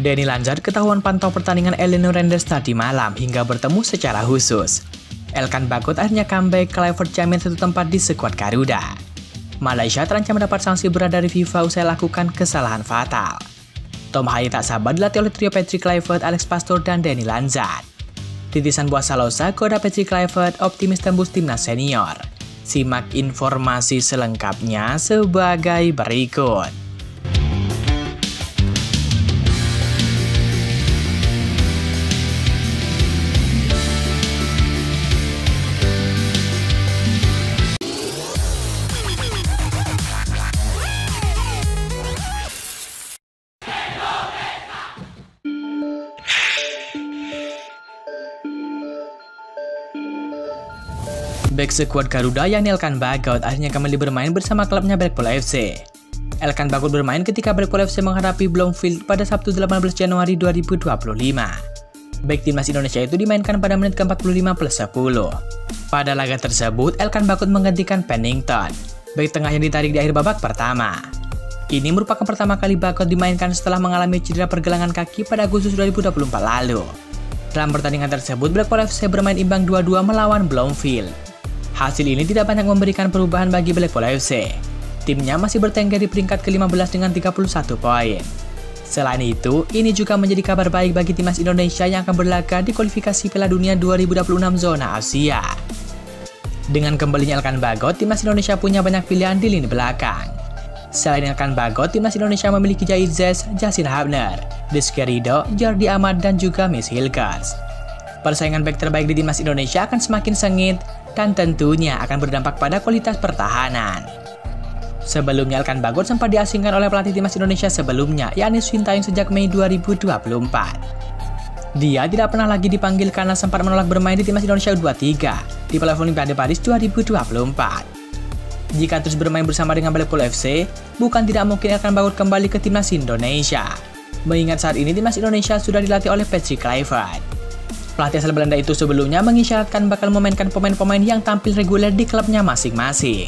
Danny Lanzard ketahuan pantau pertandingan Eleanor Renders tadi malam hingga bertemu secara khusus. Elkan Bagot akhirnya comeback, Kluivert jamin satu tempat di skuad Garuda. Malaysia terancam mendapat sanksi berat dari FIFA usai lakukan kesalahan fatal. Tom Haye tak sabar dilatih oleh trio Patrick Kluivert, Alex Pastoor, dan Danny Lanzard. Titisan buah Salosa, Koda Patrick Kluivert optimis tembus timnas senior. Simak informasi selengkapnya sebagai berikut. Bek skuad Garuda yakni Elkan Bagot akhirnya kembali bermain bersama klubnya Blackpool FC. Elkan Bagot bermain ketika Blackpool FC menghadapi Bloomfield pada Sabtu 18 Januari 2025. Bek timnas Indonesia itu dimainkan pada menit ke-45+10. Pada laga tersebut, Elkan Bagot menggantikan Pennington, bek tengah yang ditarik di akhir babak pertama. Ini merupakan pertama kali Bagot dimainkan setelah mengalami cedera pergelangan kaki pada Agustus 2024 lalu. Dalam pertandingan tersebut, Blackpool FC bermain imbang 2-2 melawan Bloomfield. Hasil ini tidak banyak memberikan perubahan bagi Blackpool FC. Timnya masih bertengger di peringkat ke-15 dengan 31 poin. Selain itu, ini juga menjadi kabar baik bagi timnas Indonesia yang akan berlaga di kualifikasi Piala Dunia 2026 zona Asia. Dengan kembalinya Elkan Bagot, timnas Indonesia punya banyak pilihan di lini belakang. Selain Elkan Bagot, timnas Indonesia memiliki Zahid Zes, Justin Hubner, Rizky Ridho, Jordi Amat, dan juga Mitch Hilgers. Persaingan bek terbaik di timnas Indonesia akan semakin sengit dan tentunya akan berdampak pada kualitas pertahanan. Sebelumnya Elkan Bagot sempat diasingkan oleh pelatih timnas Indonesia sebelumnya, yakni Sintayong sejak Mei 2024. Dia tidak pernah lagi dipanggil karena sempat menolak bermain di timnas Indonesia U23 di Piala Olimpiade Paris 2024. Jika terus bermain bersama dengan Blackpool FC, bukan tidak mungkin Elkan Bagot kembali ke timnas Indonesia. Mengingat saat ini timnas Indonesia sudah dilatih oleh Patrick Kluivert. Pelatih asal Belanda itu sebelumnya mengisyaratkan bakal memainkan pemain-pemain yang tampil reguler di klubnya masing-masing.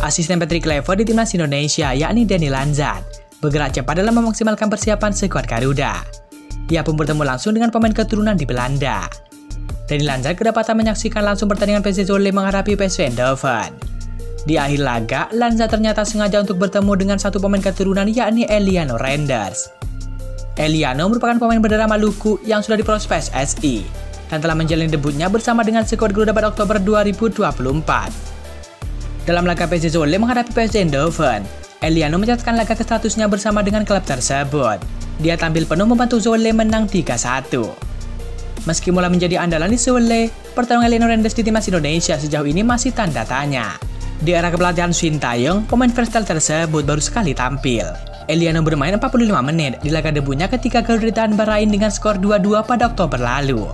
Asisten Patrick Kluivert di timnas Indonesia, yakni Danny Lanzard, bergerak cepat dalam memaksimalkan persiapan skuad Garuda. Ia pun bertemu langsung dengan pemain keturunan di Belanda. Danny Lanzard kedapatan menyaksikan langsung pertandingan PSV Zwolle menghadapi PSV Eindhoven. Di akhir laga, Lanzard ternyata sengaja untuk bertemu dengan satu pemain keturunan yakni Eliano Renders. Eliano merupakan pemain berdarah Maluku yang sudah diproses PSSI dan telah menjalani debutnya bersama dengan skuad Garuda pada Oktober 2024. Dalam laga PSV Zwolle menghadapi PSV Eindhoven, Eliano mencatatkan laga ke-100-nya bersama dengan klub tersebut. Dia tampil penuh membantu Zwolle menang 3-1. Meski mulai menjadi andalan di Zwolle, pertarungan Eliano Renders di timnas Indonesia sejauh ini masih tanda tanya. Di era kepelatihan Sintayong, pemain versatile tersebut baru sekali tampil. Eliano bermain 45 menit di laga debutnya ketika Garuda ditahan Bahrain dengan skor 2-2 pada Oktober lalu.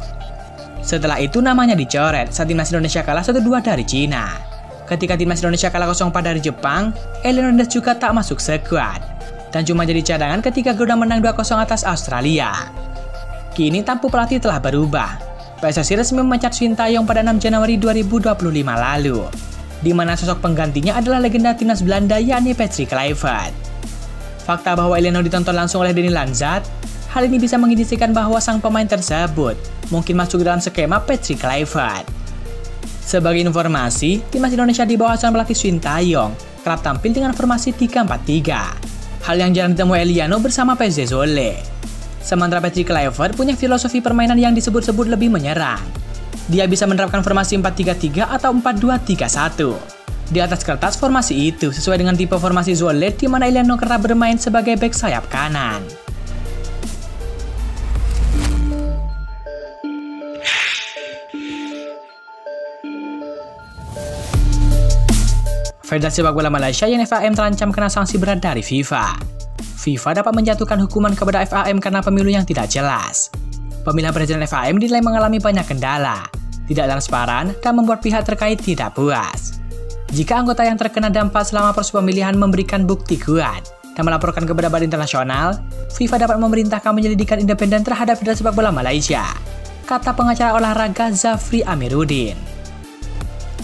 Setelah itu namanya dicoret saat timnas Indonesia kalah 1-2 dari Cina. Ketika timnas Indonesia kalah 0-4 dari Jepang, Eliano Renders juga tak masuk skuad dan cuma jadi cadangan ketika Garuda menang 2-0 atas Australia. Kini tampuk pelatih telah berubah. PSSI resmi memecat Sintayong pada 6 Januari 2025 lalu, di mana sosok penggantinya adalah legenda timnas Belanda yakni Patrick Kluivert. Fakta bahwa Eliano ditonton langsung oleh Danny Lanzard, hal ini bisa mengindikasikan bahwa sang pemain tersebut mungkin masuk dalam skema Patrick Kluivert. Sebagai informasi, timnas Indonesia di bawah asuhan pelatih Sintayong kerap tampil dengan formasi 3-4-3. Hal yang jarang ditemui Eliano bersama PSV Zwolle. Sementara Patrick Kluivert punya filosofi permainan yang disebut-sebut lebih menyerang. Dia bisa menerapkan formasi 4-3-3 atau 4-2-3-1. Di atas kertas, formasi itu sesuai dengan tipe formasi Zwolle di mana Eliano kerap bermain sebagai bek sayap kanan. Federasi Sepak Bola Malaysia yang FAM terancam kena sanksi berat dari FIFA. FIFA dapat menjatuhkan hukuman kepada FAM karena pemilu yang tidak jelas. Pemilihan presiden FAM dinilai mengalami banyak kendala, tidak transparan, dan membuat pihak terkait tidak puas. Jika anggota yang terkena dampak selama proses pemilihan memberikan bukti kuat dan melaporkan kepada badan internasional, FIFA dapat memerintahkan penyelidikan independen terhadap Federasi Sepak Bola Malaysia, kata pengacara olahraga Zafri Amiruddin.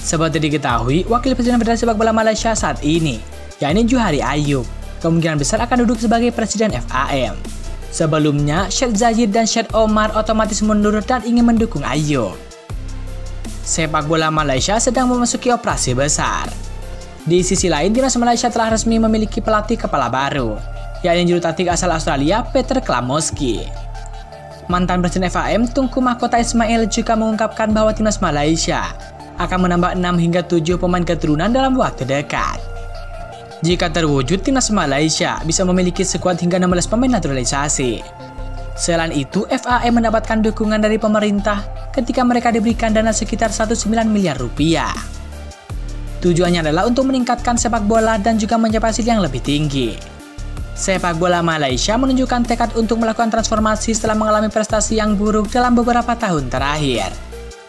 Seperti diketahui, Wakil Presiden Federasi Sepak Bola Malaysia saat ini, yakni Juhari Ayub, kemungkinan besar akan duduk sebagai Presiden FAM. Sebelumnya, Syed Zayed dan Syed Omar otomatis mundur dan ingin mendukung Ayub. Sepak bola Malaysia sedang memasuki operasi besar. Di sisi lain, timnas Malaysia telah resmi memiliki pelatih kepala baru, yakni juru taktik asal Australia Peter Klamoski. Mantan Presiden FAM Tunku Mahkota Ismail juga mengungkapkan bahwa timnas Malaysia akan menambah 6 hingga 7 pemain keturunan dalam waktu dekat. Jika terwujud, timnas Malaysia bisa memiliki skuad hingga 16 pemain naturalisasi. Selain itu, FAM mendapatkan dukungan dari pemerintah ketika mereka diberikan dana sekitar 19 miliar rupiah. Tujuannya adalah untuk meningkatkan sepak bola dan juga mencapai hasil yang lebih tinggi. Sepak bola Malaysia menunjukkan tekad untuk melakukan transformasi setelah mengalami prestasi yang buruk dalam beberapa tahun terakhir,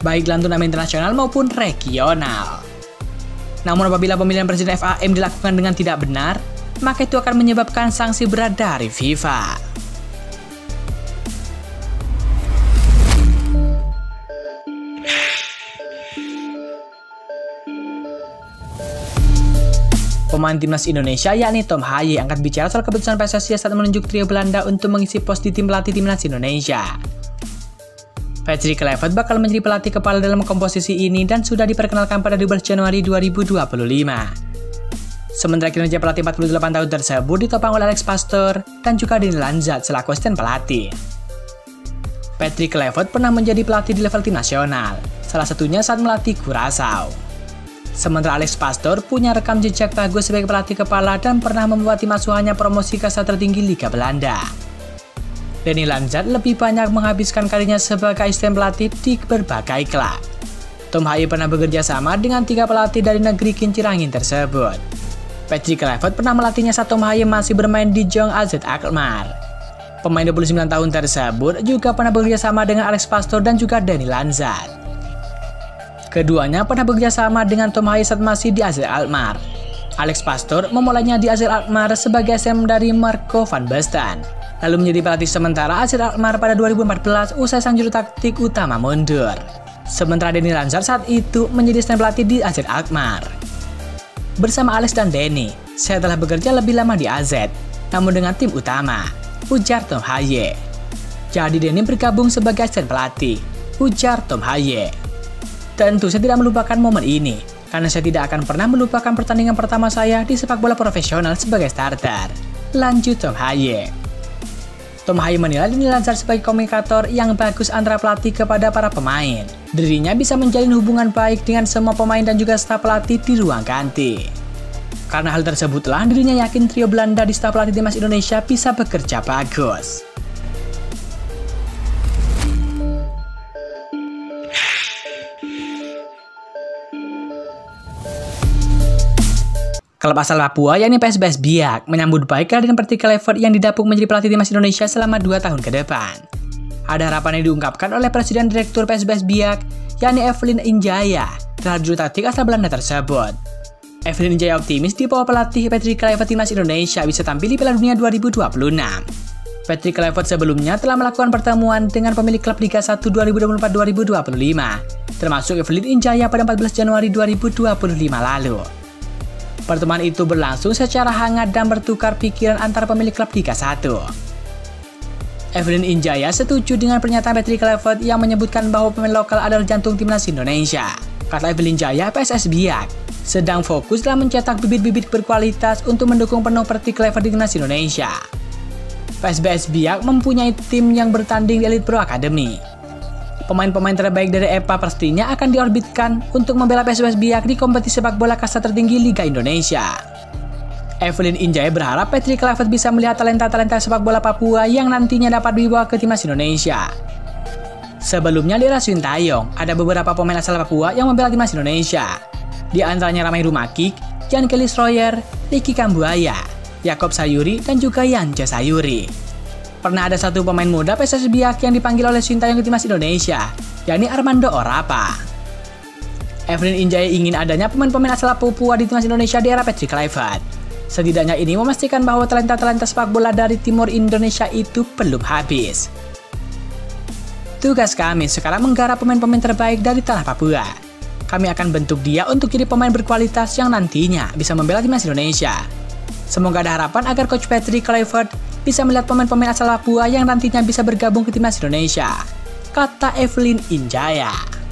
baik dalam turnamen internasional maupun regional. Namun apabila pemilihan Presiden FAM dilakukan dengan tidak benar, maka itu akan menyebabkan sanksi berat dari FIFA. Pemain timnas Indonesia yakni Tom Haye angkat bicara soal keputusan PSSI saat menunjuk trio Belanda untuk mengisi pos di tim pelatih timnas Indonesia. Patrick Kluivert bakal menjadi pelatih kepala dalam komposisi ini dan sudah diperkenalkan pada 12 Januari 2025. Sementara kinerja pelatih 48 tahun tersebut ditopang oleh Alex Pastoor dan juga Dani Lanzat selaku asisten pelatih. Patrick Kluivert pernah menjadi pelatih di level tim nasional, salah satunya saat melatih Curaçao. Sementara Alex Pastoor punya rekam jejak bagus sebagai pelatih kepala dan pernah membuat tim asuhannya promosi ke kasta tertinggi Liga Belanda. Dani Lanzat lebih banyak menghabiskan karirnya sebagai asisten pelatih di berbagai klub. Tom Haye pernah bekerja sama dengan 3 pelatih dari negeri kincir angin tersebut. Patrick Kluivert pernah melatihnya saat Tom Haye masih bermain di Jong AZ Alkmaar. Pemain 29 tahun tersebut juga pernah bekerja sama dengan Alex Pastoor dan juga Dani Lanzat. Keduanya pernah bekerja sama dengan Tom Haye saat masih di AZ Alkmaar. Alex Pastoor memulainya di AZ Alkmaar sebagai asisten dari Marco van Basten, lalu menjadi pelatih sementara AZ Alkmaar pada 2014 usai sang juru taktik utama mundur. Sementara Dani Lanzat saat itu menjadi asisten pelatih di AZ Alkmaar. Bersama Alex dan Dani, saya telah bekerja lebih lama di AZ, namun dengan tim utama, ujar Tom Haye. Jadi Dani bergabung sebagai asisten pelatih, ujar Tom Haye. Tentu saya tidak melupakan momen ini, karena saya tidak akan pernah melupakan pertandingan pertama saya di sepak bola profesional sebagai starter, lanjut Tom Haye. Tom Haye menilai Dani Lanzat sebagai komunikator yang bagus antara pelatih kepada para pemain. Dirinya bisa menjalin hubungan baik dengan semua pemain dan juga staf pelatih di ruang ganti. Karena hal tersebutlah dirinya yakin trio Belanda di staf pelatih timnas Indonesia bisa bekerja bagus. Klub asal Papua yakni PSBS Biak menyambut baik kehadiran Patrick Kluivert yang didapuk menjadi pelatih timnas Indonesia selama 2 tahun ke depan. Ada harapan yang diungkapkan oleh Presiden Direktur PSBS Biak yakni Evelyn Injaya terhadap juru taktik asal Belanda tersebut. Evelyn Injaya optimis di bawah pelatih Patrick Kluivert timnas Indonesia bisa tampil di Piala Dunia 2026. Patrick Kluivert sebelumnya telah melakukan pertemuan dengan pemilik klub Liga 1 2024-2025, termasuk Evelyn Injaya pada 14 Januari 2025 lalu. Pertemuan itu berlangsung secara hangat dan bertukar pikiran antara pemilik klub Liga 1. Evelyn Injaya setuju dengan pernyataan Patrick Kluivert yang menyebutkan bahwa pemain lokal adalah jantung timnas Indonesia. Kata Evelyn Injaya, PSS Biak sedang fokus dalam mencetak bibit-bibit berkualitas untuk mendukung penuh Patrick Kluivert di timnas Indonesia. PSBS Biak mempunyai tim yang bertanding di Elite Pro Academy. Pemain-pemain terbaik dari EPA pastinya akan diorbitkan untuk membela PSBS Biak di kompetisi sepak bola kasta tertinggi Liga Indonesia. Evelyn Injaya berharap Patrick Kluivert bisa melihat talenta-talenta sepak bola Papua yang nantinya dapat dibawa ke timnas Indonesia. Sebelumnya di era Sintayong, ada beberapa pemain asal Papua yang membela timnas Indonesia. Di antaranya Ramai Rumakik, Jan Kelly Stroyer, Ricky Kambuaya, Yakob Sayuri, dan juga Yance Sayuri. Pernah ada satu pemain muda PSS Biak yang dipanggil oleh Sintayong ke timnas Indonesia, yakni Armando Orapa. Evelyn Injaya ingin adanya pemain-pemain asal Papua di timnas Indonesia di era Patrick Kluivert. Setidaknya ini memastikan bahwa talenta-talenta sepak bola dari timur Indonesia itu belum habis. Tugas kami sekarang menggarap pemain-pemain terbaik dari tanah Papua. Kami akan bentuk dia untuk jadi pemain berkualitas yang nantinya bisa membela timnas Indonesia. Semoga ada harapan agar Coach Patrick Kluivert bisa melihat pemain-pemain asal Papua yang nantinya bisa bergabung ke timnas Indonesia, kata Evelyn Injaya.